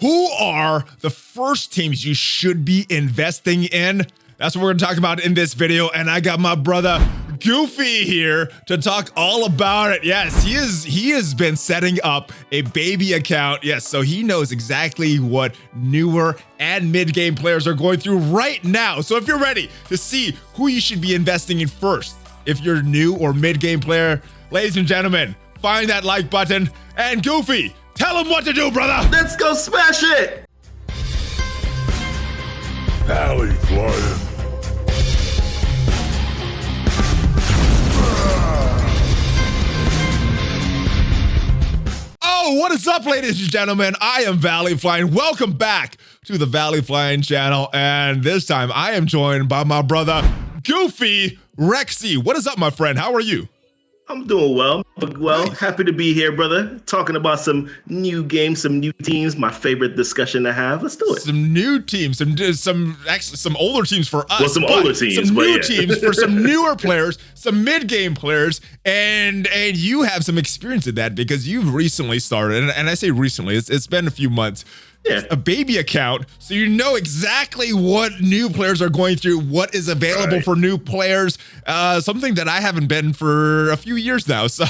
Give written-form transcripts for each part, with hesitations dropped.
Who are the first teams you should be investing in? That's what we're gonna talk about in this video, and I got my brother Goofy here to talk all about it. Yes, he has been setting up a baby account. Yes, so he knows exactly what newer and mid-game players are going through right now. So if you're ready to see who you should be investing in first, if you're a new or mid-game player, ladies and gentlemen, find that like button, and Goofy, tell him what to do, brother. Let's go smash it. ValleyFlyin. Oh, what is up, ladies and gentlemen? I am ValleyFlyin. Welcome back to the ValleyFlyin channel, and this time I am joined by my brother GoofyRhexxi. What is up, my friend? How are you? I'm doing well. Nice. Happy to be here, brother. Talking about some new games, some new teams. My favorite discussion to have. Let's do it. Some new teams, some older teams for us. Well, some older teams, some but new yeah. teams for some newer players, some mid-game players, and you have some experience in that because you've recently started, and I say recently, it's been a few months. Yeah. A baby account, so you know exactly what new players are going through, what is available for new players, something that I haven't been for a few years now, so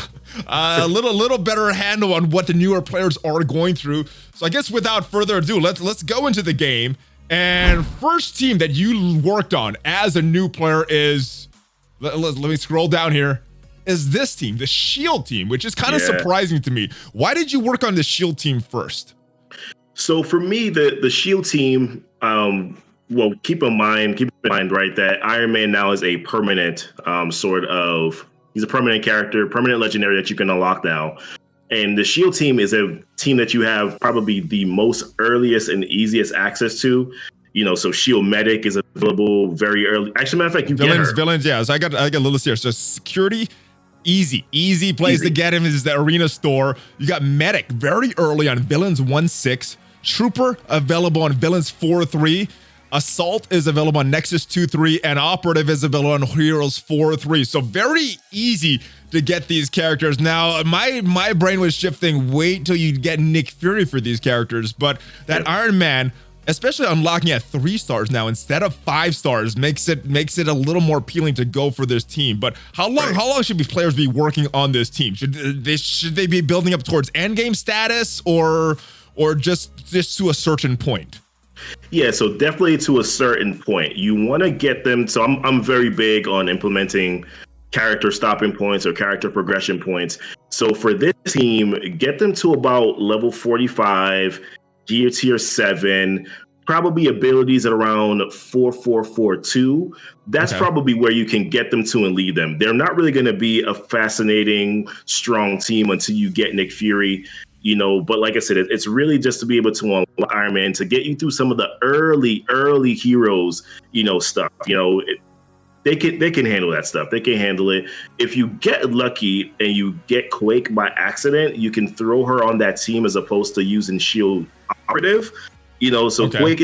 a little better handle on what the newer players are going through. So I guess without further ado, let's go into the game. And first team that you worked on as a new player is, let me scroll down here, is this team, the Shield team, which is kind of surprising to me. Why did you work on the Shield team first? So for me, the Shield team, well, keep in mind, right, that Iron Man now is a permanent he's a permanent character, permanent legendary that you can unlock now. And the Shield team is a team that you have probably the most earliest and easiest access to. You know, so Shield Medic is available very early. Actually, matter of fact, you villains, yeah. So I got a little here. So security, easy place to get him is the arena store. You got Medic very early on Villains 1-6. Trooper available on Villains 4-3. Assault is available on Nexus 2-3, and Operative is available on Heroes 4-3. So very easy to get these characters. Now, my brain was shifting. Wait till you get Nick Fury for these characters, but that Iron Man, especially unlocking at 3 stars now instead of 5 stars, makes it a little more appealing to go for this team. But how long should players be working on this team? Should they be building up towards endgame status or just to a certain point? Yeah, so definitely to a certain point. You want to get them. So I'm very big on implementing character stopping points or character progression points. So for this team, get them to about level 45, gear tier 7, probably abilities at around 4442. That's probably where you can get them to and lead them. They're not really going to be a fascinating, strong team until you get Nick Fury. You know, but like I said, it's really just to be able to unlock Iron Man, to get you through some of the early heroes, you know, stuff. You know, they can handle that stuff. They can handle it. If you get lucky and you get Quake by accident, you can throw her on that team as opposed to using Shield Operative. You know, so Quake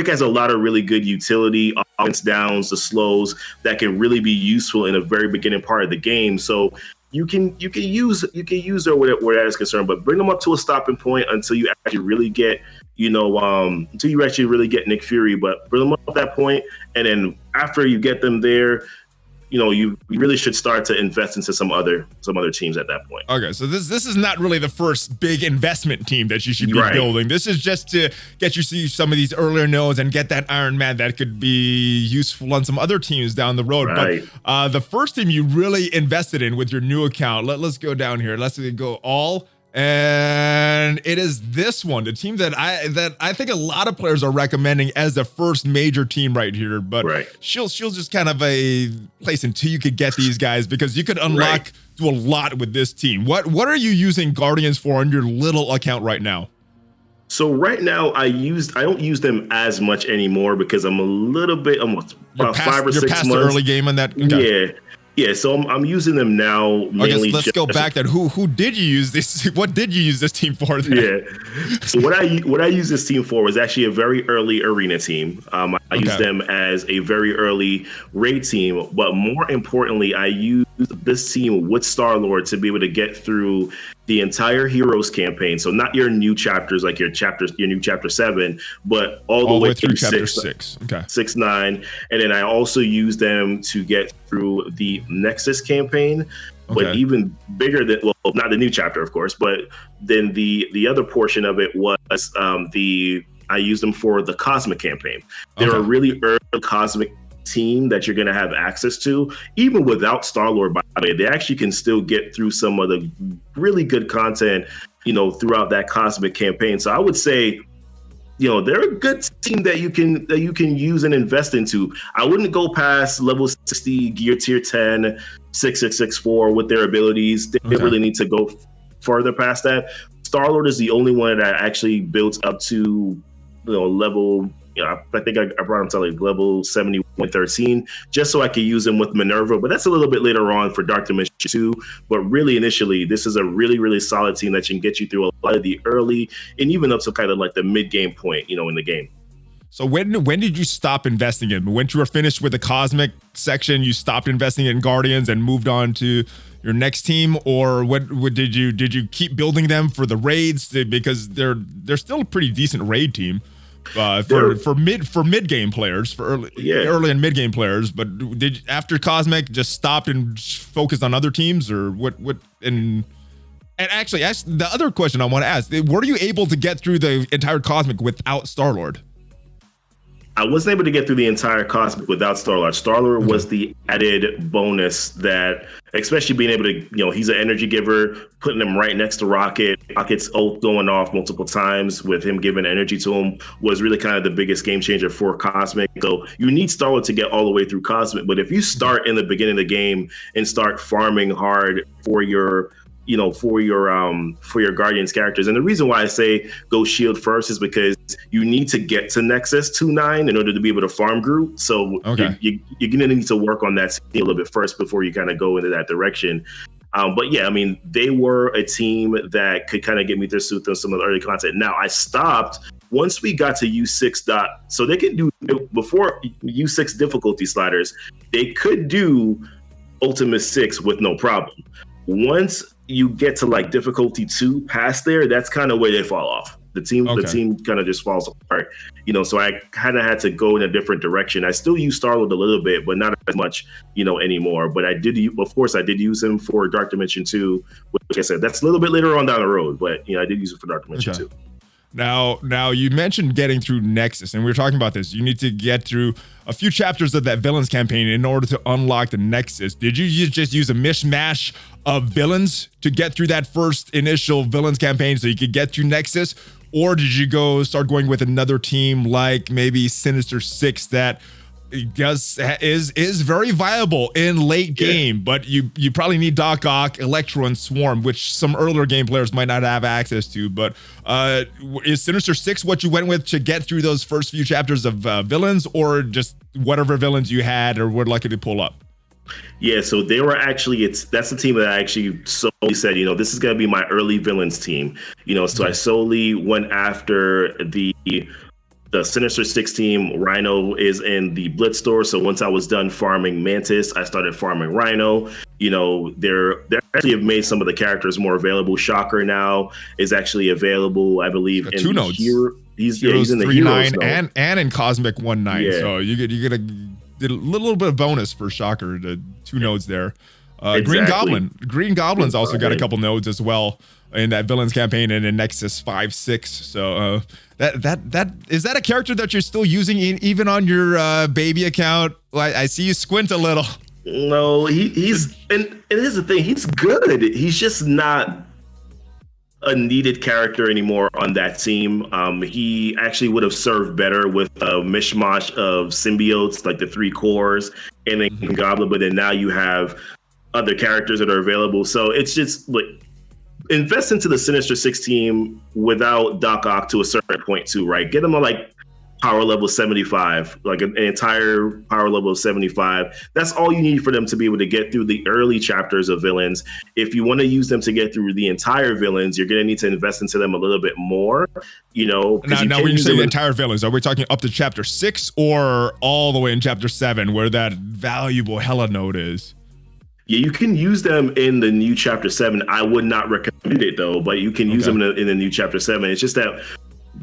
has a lot of really good utility, offense downs, the slows that can really be useful in a very beginning part of the game. So you can use her where that is concerned, but bring them up to a stopping point until you actually really get, until you actually really get Nick Fury. But bring them up at that point, and then after you get them there, you really should start to invest into some other teams at that point. Okay, so this is not really the first big investment team that you should be building. This is just to get you see some of these earlier nodes and get that Iron Man that could be useful on some other teams down the road. Right. But the first team you really invested in with your new account, let's go down here. Let's go all. And it is this one, the team that I think a lot of players are recommending as the first major team right here. But Shield's just kind of a place until you could get these guys, because you could unlock do a lot with this team. What are you using Guardians for on your little account right now? So right now I don't use them as much anymore because I'm about 5 or 6 months. The early game on that. Okay. Yeah, so I'm using them now mainly. Let's go back then. Who did you use this? What did you use this team for then? Yeah. So what I use this team for was actually a very early arena team. I use them as a very early raid team, but more importantly, I use use this team with Star-Lord to be able to get through the entire Heroes campaign. So not your new chapters, like your new chapter 7, but all the way through chapter 6. Okay. 6, 9. And then I also use them to get through the Nexus campaign. Okay. But even bigger than, well, not the new chapter, of course, but then the other portion of it was I used them for the Cosmic campaign. They're a really early Cosmic team that you're going to have access to, even without Star-Lord, by the way. They actually can still get through some of the really good content, throughout that Cosmic campaign. So I would say, they're a good team that you can use and invest into. I wouldn't go past level 60, gear tier 10, 6664 with their abilities. They really need to go further past that. Star-Lord is the only one that I actually built up to, level. I think I brought him to like level 7113 just so I could use him with Minerva, but that's a little bit later on for Dark Dimension 2. But really, initially, this is a really, really solid team that can get you through a lot of the early and even up to kind of like the mid-game point, in the game. So when did you stop investing in? When you were finished with the Cosmic section, you stopped investing in Guardians and moved on to your next team, or what did you keep building them for the raids? Because they're still a pretty decent raid team. For mid game players, for early and mid game players, but did after Cosmic just stopped and focused on other teams, or what? And actually, the other question I want to ask: were you able to get through the entire Cosmic without Star-Lord? I wasn't able to get through the entire Cosmic without Star-Lord. Star-Lord was the added bonus that, especially being able to, he's an energy giver, putting him right next to Rocket. Rocket's ult going off multiple times with him giving energy to him was really kind of the biggest game changer for Cosmic. So you need Star-Lord to get all the way through Cosmic. But if you start in the beginning of the game and start farming hard for your Guardians characters. And the reason why I say go shield first is because you need to get to Nexus 2-9 in order to be able to farm Groot. So you're going to need to work on that a little bit first before you kind of go into that direction. But yeah, I mean, they were a team that could kind of get me through some of the early content. Now I stopped once we got to U6 so they could do, before U6 difficulty sliders, they could do Ultimate 6 with no problem. Once you get to like difficulty 2 past there, that's kind of where they fall off. The team kind of just falls apart, so I kind of had to go in a different direction. I still use Star-Lord a little bit, but not as much, anymore. But I did use him for Dark Dimension 2, which, like I said, that's a little bit later on down the road, but I did use it for Dark Dimension 2. Now you mentioned getting through Nexus, and we were talking about this. You need to get through a few chapters of that villains campaign in order to unlock the Nexus. Did you just use a mishmash of villains to get through that first initial villains campaign so you could get through Nexus? Or did you start going with another team like maybe Sinister Six that is very viable in late game, but you probably need Doc Ock, Electro, and Swarm, which some earlier game players might not have access to. But is Sinister Six what you went with to get through those first few chapters of villains, or just whatever villains you had or were lucky to pull up? Yeah, so they were actually, that's the team that I actually solely said, this is going to be my early villains team. So I solely went after the Sinister Six team. Rhino is in the Blitz store. So once I was done farming Mantis, I started farming Rhino. They actually have made some of the characters more available. Shocker now is actually available, I believe, in 2 nodes. He's in the 3-9 and in Cosmic 1-9. Yeah. So you get a little bit of bonus for Shocker, the 2 nodes there. Exactly. Green Goblin's also got a couple nodes as well in that villains campaign and in Nexus 5-6. So that is that a character that you're still using even on your baby account? I see you squint a little. No, he's and here's the thing, he's good. He's just not a needed character anymore on that team. He actually would have served better with a mishmash of symbiotes, like the 3 cores and then Goblin, but then now you have other characters that are available. So it's just like, invest into the Sinister Six team without Doc Ock to a certain point too, right? Get them a power level 75, like an entire power level of 75. That's all you need for them to be able to get through the early chapters of villains. If you want to use them to get through the entire villains, you're going to need to invest into them a little bit more, Now when you say the entire villains, are we talking up to chapter 6 or all the way in chapter 7 where that valuable Hela node is? Yeah, you can use them in the new Chapter 7. I would not recommend it, though, but you can use them in the new Chapter 7. It's just that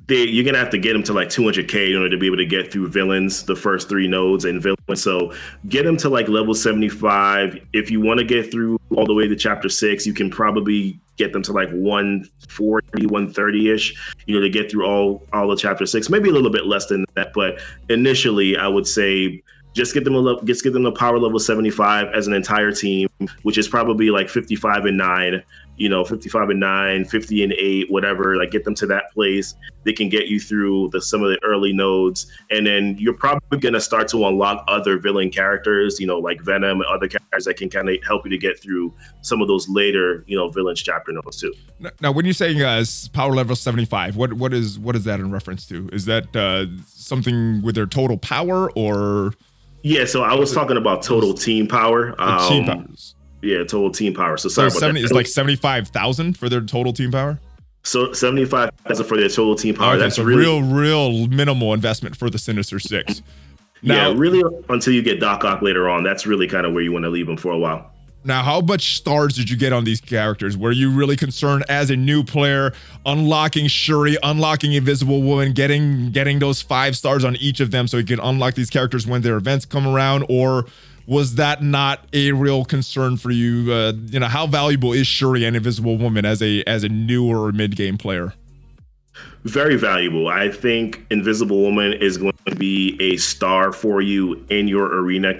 you're going to have to get them to like 200K in order to be able to get through villains, the first 3 nodes and villains. So get them to like level 75. If you want to get through all the way to Chapter 6, you can probably get them to like 140, 130-ish, to get through all of Chapter 6. Maybe a little bit less than that, but initially I would say just get them to power level 75 as an entire team, which is probably like 55 and 9, 55 and 9, 50 and 8, whatever. Like get them to that place. They can get you through some of the early nodes, and then you're probably gonna start to unlock other villain characters, like Venom and other characters that can kind of help you to get through some of those later, villains chapter nodes too. Now, when you're saying power level 75, what is that in reference to? Is that something with their total power or? Yeah, so I was talking about total team power. Team powers. Yeah, total team power. So sorry about that. It's like 75,000 for their total team power? So 75,000 for their total team power. Okay, that's so really real minimal investment for the Sinister Six. Now, yeah, really until you get Doc Ock later on. That's really kind of where you want to leave them for a while. Now, how much stars did you get on these characters? Were you really concerned as a new player, unlocking Shuri, unlocking Invisible Woman, getting those 5 stars on each of them so you can unlock these characters when their events come around? Or was that not a real concern for you? How valuable is Shuri and Invisible Woman as a newer mid-game player? Very valuable. I think Invisible Woman is going to be a star for you in your arena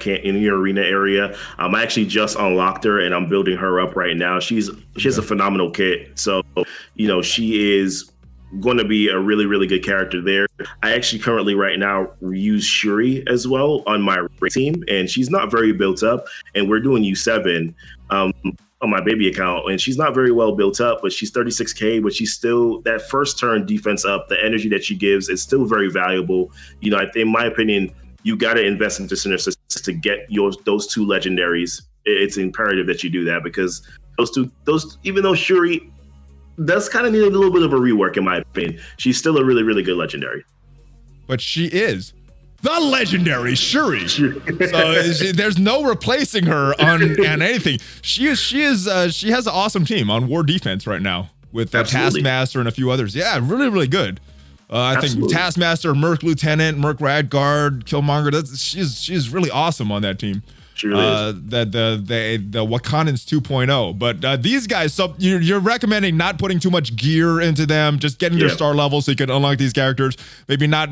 area. I actually just unlocked her and I'm building her up right now. She has a phenomenal kit. So, she is going to be a really, really good character there. I actually currently right now use Shuri as well on my team, and she's not very built up, and we're doing U7 on my baby account, and she's not very well built up, but she's 36K, but she's still that first turn defense up, the energy that she gives is still very valuable. In my opinion, you got to invest into Sinister Six to get those 2 legendaries. It's imperative that you do that because those even though Shuri does kind of need a little bit of a rework, in my opinion, she's still a really, really good legendary. But she is the legendary Shuri. So there's no replacing her on anything. She has an awesome team on war defense right now with Taskmaster and a few others. Yeah, really, really good. I think Taskmaster, Merc Lieutenant, Merc Radguard, Killmonger. She's really awesome on that team. Sure is. The Wakandans 2.0. But these guys, so you're recommending not putting too much gear into them, just getting their star level so you can unlock these characters. Maybe not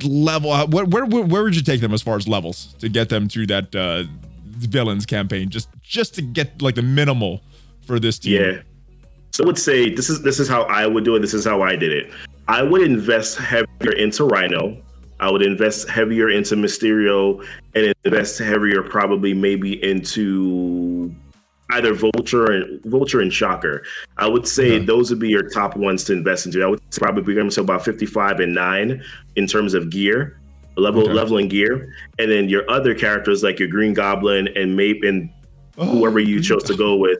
level. Where would you take them as far as levels to get them through that villains campaign? Just to get like the minimal for this team. Yeah. So I would say this is how I would do it. This is how I did it. I would invest heavier into Rhino. I would invest heavier into Mysterio and invest heavier probably maybe into either Vulture and Shocker. I would say those would be your top ones to invest into. I would probably go to about 55 and 9 in terms of gear, leveling gear. And then your other characters like your Green Goblin and Mape and whoever you chose to go with,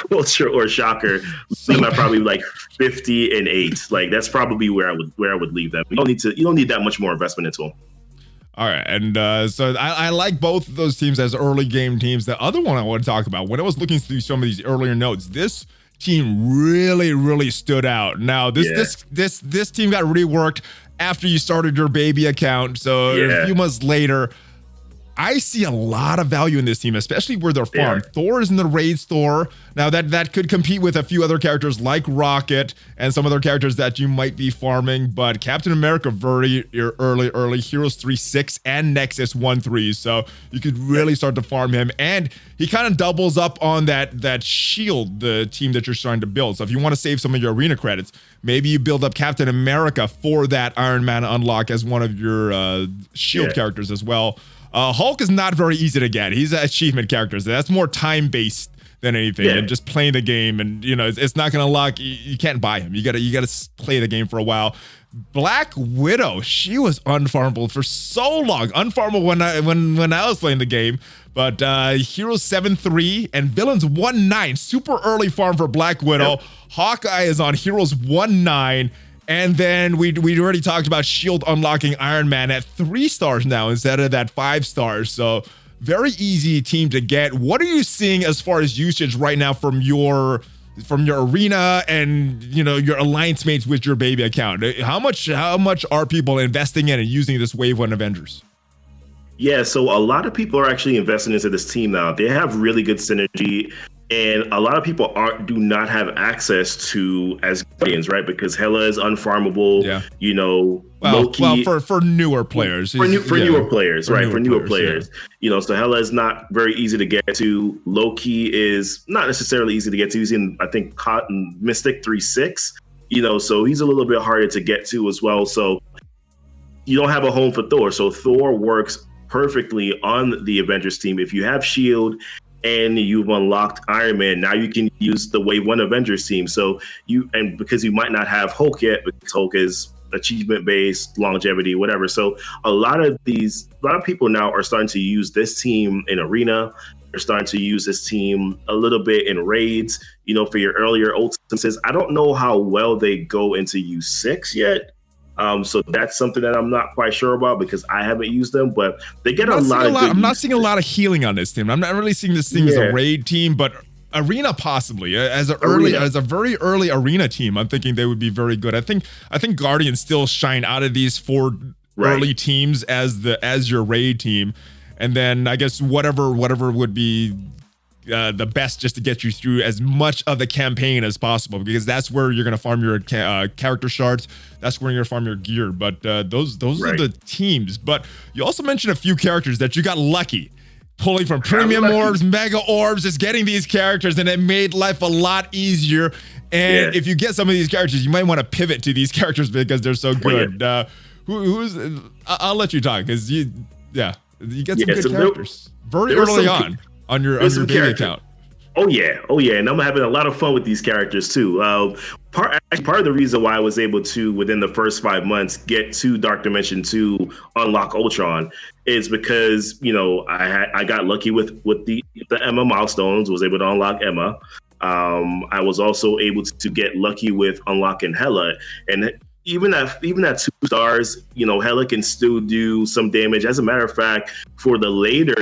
Vulture or Shocker, them are probably like 50 and 8. Like that's probably where I would leave them. You don't need that much more investment into them. All right, and so I like both of those teams as early game teams. The other one I want to talk about, when I was looking through some of these earlier notes, this team really, really stood out. Now this team got reworked after you started your baby account, so a few months later. I see a lot of value in this team, especially where they're farmed. Thor is in the raid store. Now that could compete with a few other characters like Rocket and some other characters that you might be farming, but Captain America very early, Heroes 3-6 and Nexus 1-3. So you could really start to farm him. And he kind of doubles up on that shield, the team that you're trying to build. So if you want to save some of your arena credits, maybe you build up Captain America for that Iron Man unlock as one of your shield characters as well. Hulk is not very easy to get. He's an achievement character. So that's more time-based than anything, and just playing the game. And it's not gonna lock. You can't buy him. You gotta play the game for a while. Black Widow, she was unfarmable for so long. Unfarmable when I was playing the game. But Heroes 7-3 and Villains 1-9. Super early farm for Black Widow. Hawkeye is on Heroes 1-9. And then we already talked about Shield unlocking Iron Man at 3 stars now instead of that 5 stars. So very easy team to get. What are you seeing as far as usage right now from your arena and your alliance mates with your baby account? How much are people investing in and using this Wave 1 Avengers? Yeah, so a lot of people are actually investing into this team now. They have really good synergy, and a lot of people do not have access to Asgardians, right? Because Hela is unfarmable. Yeah. Loki. Well, for newer players. For newer players. So Hela is not very easy to get to. Loki is not necessarily easy to get to. He's in, I think, Cotton Mystic 3/6. So he's a little bit harder to get to as well. So you don't have a home for Thor. So Thor works perfectly on the Avengers team. If you have Shield and you've unlocked Iron Man, now you can use the Wave 1 Avengers team. So because you might not have Hulk yet, because Hulk is achievement based, longevity, whatever. So a lot of people now are starting to use this team in Arena. They're starting to use this team a little bit in raids, for your earlier ultimates. I don't know how well they go into U6 yet. So that's something that I'm not quite sure about because I haven't used them, but they get I'm not seeing a lot of healing on this team. I'm not really seeing this thing as a raid team, but Arena possibly as a very early Arena team. I'm thinking they would be very good. I think Guardians still shine out of these 4 early teams as your raid team, and then I guess whatever would be the best just to get you through as much of the campaign as possible, because that's where you're going to farm your character shards. That's where you're going to farm your gear. But those are the teams. But you also mentioned a few characters that you got lucky pulling from premium orbs, mega orbs, just getting these characters, and it made life a lot easier. And if you get some of these characters, you might want to pivot to these characters because they're so good. I'll let you talk because you get some good characters very early on your baby account. Oh yeah, and I'm having a lot of fun with these characters too. Part of the reason why I was able to, within the first 5 months, get to Dark Dimension 2, unlock Ultron, is because I got lucky with the Emma milestones. Was able to unlock Emma. I was also able to get lucky with unlocking Hela, and even at 2 stars, Hela can still do some damage. As a matter of fact, for the later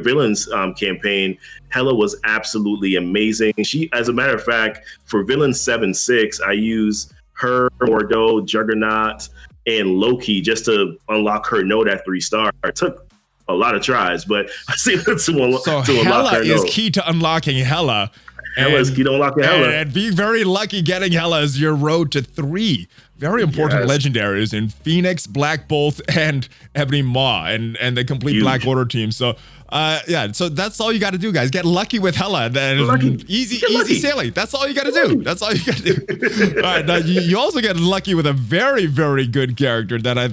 villains campaign, Hela was absolutely amazing. As a matter of fact, for villain 7/6, I use her, Mordo, Juggernaut, and Loki just to unlock her node at 3 stars. It took a lot of tries, but I see that to unlock Hela her is node. key to unlocking Hela. Hella's key to unlocking Hela. And being very lucky getting Hela as your road to 3 very important legendaries in Phoenix, Black Bolt, and Ebony Maw, and the complete Black Order team. So so that's all you got to do, guys. Get lucky with Hela. Easy sailing. That's all you got to do. That's all you got to do. All right, now you also get lucky with a very, very good character that I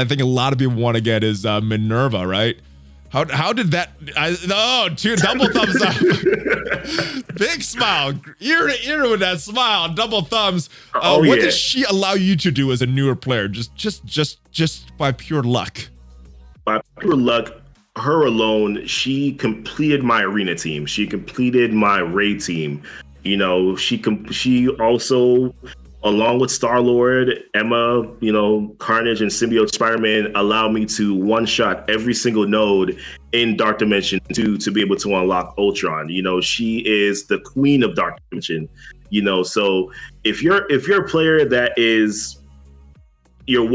think a lot of people want to get is Minerva, right? How did that? Double thumbs up. Big smile, ear to ear with that smile, double thumbs. What does she allow you to do as a newer player? Just by pure luck. By pure luck, her alone, she completed my arena team. She completed my raid team. She also, along with Star-Lord, Emma, Carnage, and Symbiote Spider-Man, allowed me to one-shot every single node in Dark Dimension 2 to be able to unlock Ultron. She is the queen of Dark Dimension. So if you're a player that is you're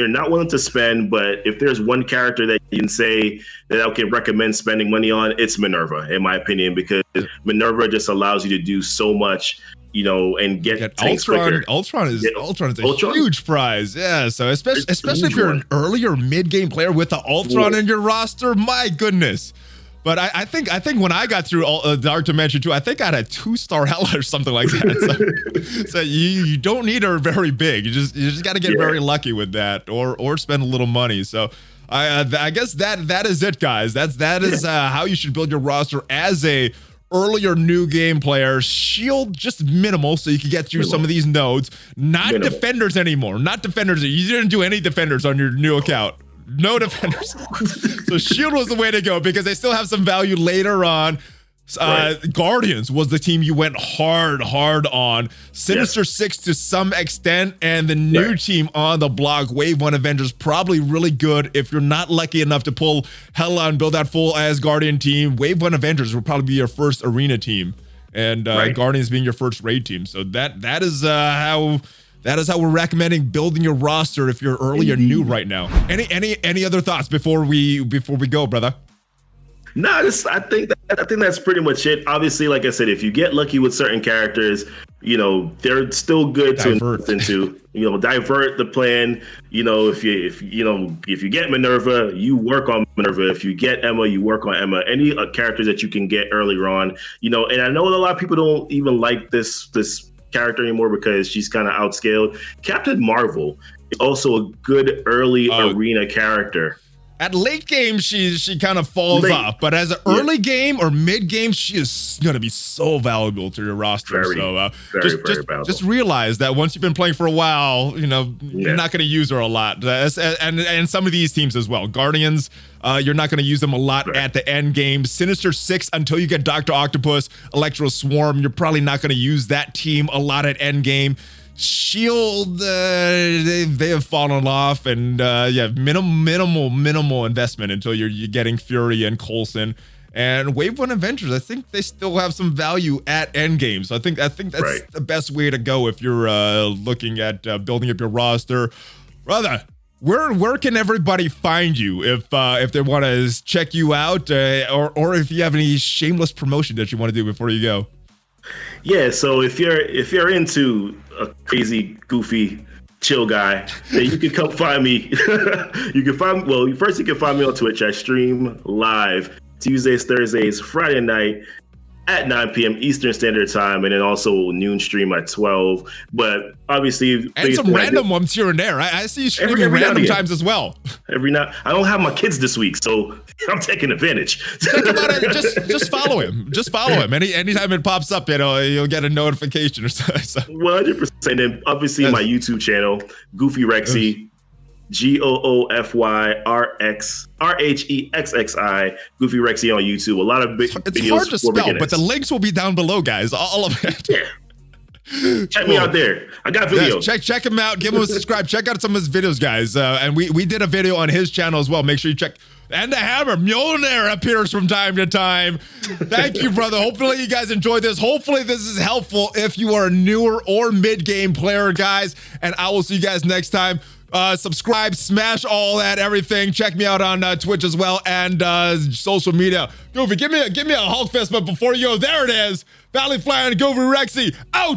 not willing to spend, but if there's one character that you can say that I can recommend spending money on, it's Minerva, in my opinion, because Minerva just allows you to do so much. And get Ultron. Ultron is a huge prize. Yeah. So especially if you're an earlier mid-game player with the Ultron in your roster, my goodness. But I think when I got through Dark Dimension 2, I think I had a 2-star Hela or something like that. So you don't need her very big. You just got to get very lucky with that, or spend a little money. So I guess that is it, guys. That is how you should build your roster as a earlier new game player. Shield just minimal, so you can get through some of these nodes. Not defenders anymore. Not defenders. You didn't do any defenders on your new account. No defenders. So shield was the way to go because they still have some value later on. Guardians was the team you went hard on. Sinister Six to some extent, and the new team on the block, Wave 1 Avengers, probably really good. If you're not lucky enough to pull Hela and build that full Asgardian team, Wave 1 Avengers will probably be your first arena team, and Guardians being your first raid team. So that is how we're recommending building your roster if you're early or new right now. Any other thoughts before we go, brother? No, I think that's pretty much it. Obviously, like I said, if you get lucky with certain characters, they're still good to invest into. Divert the plan. If you get Minerva, you work on Minerva. If you get Emma, you work on Emma. Any characters that you can get earlier on. And I know a lot of people don't even like this character anymore because she's kind of outscaled. Captain Marvel is also a good early arena character. At late game, she kind of falls off, but as an early game or mid game, she is going to be so valuable to your roster. Very valuable. Just realize that once you've been playing for a while, you're not going to use her a lot. And some of these teams as well. Guardians, you're not going to use them a lot at the end game. Sinister Six, until you get Dr. Octopus, Electro Swarm, you're probably not going to use that team a lot at end game. Shield, they have fallen off, and minimal investment until you're getting Fury and Coulson. And Wave 1 Avengers, I think they still have some value at end game. So I think that's the best way to go if you're looking at building up your roster. Brother, where can everybody find you if they want to check you out, or if you have any shameless promotion that you want to do before you go? Yeah, so if you're into a crazy, goofy, chill guy, then you can come find me. You can find me on Twitch. I stream live Tuesdays, Thursdays, Friday night at 9 p.m. Eastern Standard Time, and then also noon stream at 12. But obviously, and some random ones here and there. I see you streaming every random times as well. Every night. I don't have my kids this week, so I'm taking advantage. Think about it. Just follow him. Just follow him. Anytime it pops up, you'll get a notification or something. 100%. And obviously, my YouTube channel, GoofyRhexxi. GoofyRhexxi, GoofyRhexxi on YouTube. A lot of big videos. It's hard to spell, but the links will be down below, guys. All of it. Yeah. Check me out there. I got videos. Check him out. Give him a subscribe. Check out some of his videos, guys. And we did a video on his channel as well. Make sure you check. And the Hammer Mjolnir appears from time to time. Thank you, brother. Hopefully you guys enjoyed this. Hopefully this is helpful if you are a newer or mid-game player, guys. And I will see you guys next time. Subscribe, smash all that, everything. Check me out on Twitch as well, and social media. Goofy, give me a Hulk fist, but before you go, there it is. ValleyFlyin, GoofyRhexxi, out!